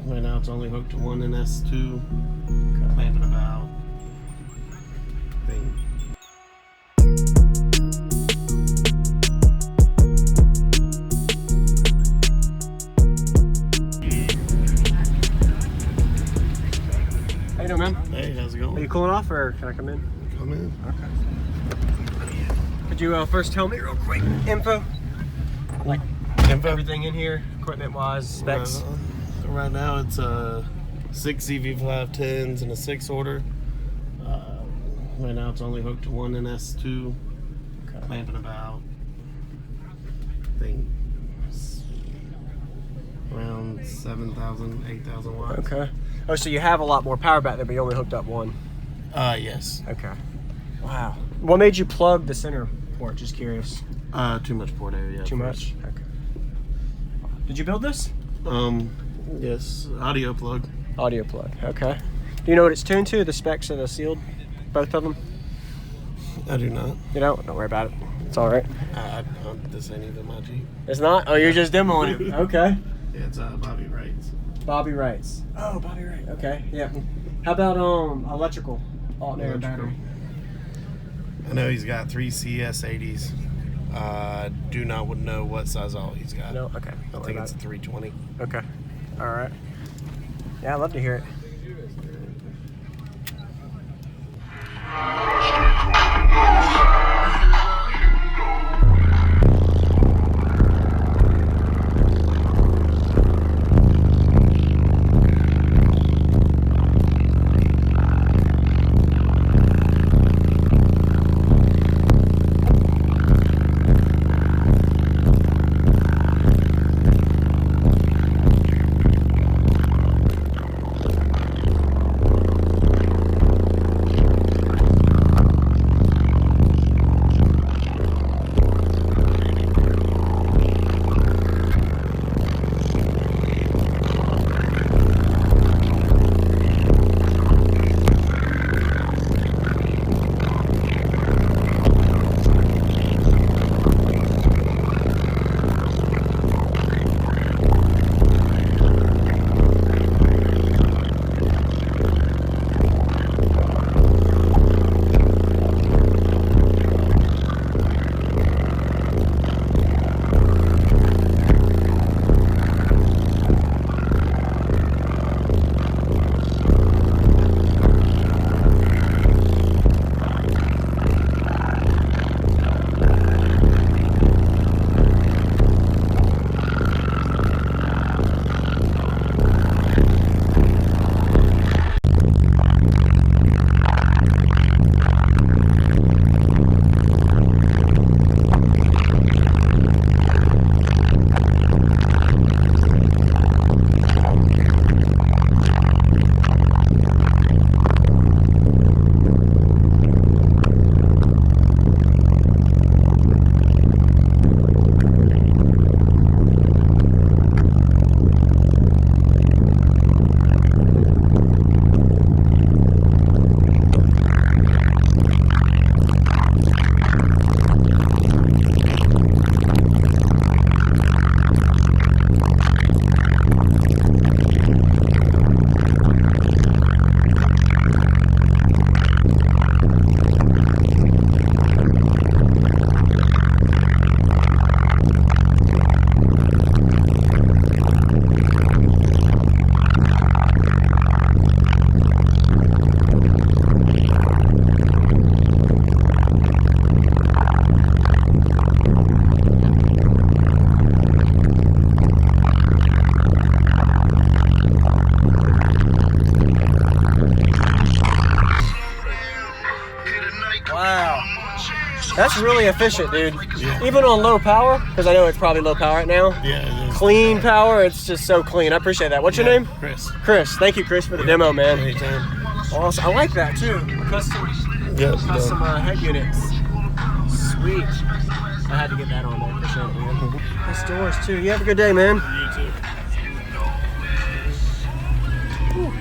Right now it's only hooked to one NS2. Clamping about. Thing. How you doing, man? Hey, how's it going? Are you cooling off, or can I come in? Come in. Okay. Could you first tell me real quick info? Like everything in here, equipment-wise, specs? Right now it's 6 ZV510s and a 6 order. Right now it's only hooked to one NS2. Clamping about, I think, around 7,000, 8,000 watts. Okay. Oh, so you have a lot more power back there, but you only hooked up one? Yes. Okay. Wow. What made you plug the center port? Just curious. Too much port area. Too much? Okay. Did you build this? Yes. Audio plug. Audio plug. Okay. Do you know what it's tuned to? The specs of the sealed? Both of them? I do not. You don't? Don't worry about it. It's all right. This ain't even my Jeep. It's not? Oh, you're just demoing it. Okay. Yeah, it's Bobby Wright's. Bobby Wright's. Oh, Bobby Wright. Okay. Yeah. How about electrical alternator battery? I know he's got 3 CS80s. Do not know what size alt he's got. No. Okay. I think it's a 320. Okay. All right. Yeah, I'd love to hear it. That's really efficient, dude. Yeah. Even on low power, because I know it's probably low power right now. Yeah, it is. Clean power, it's just so clean. I appreciate that. What's your name? Chris. Chris. Thank you, Chris, for the demo, man. Anytime. Awesome. I like that too. Custom head units. Sweet. I had to get that on there. Appreciate it, man. Nice doors too. You have a good day, man. You too. Whew.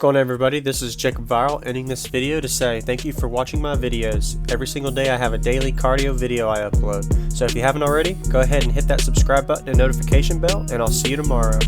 going on, everybody? This is JacobViral ending this video to say thank you for watching my videos. Every single day I have a daily cardio video I upload. So if you haven't already, go ahead and hit that subscribe button and notification bell, and I'll see you tomorrow.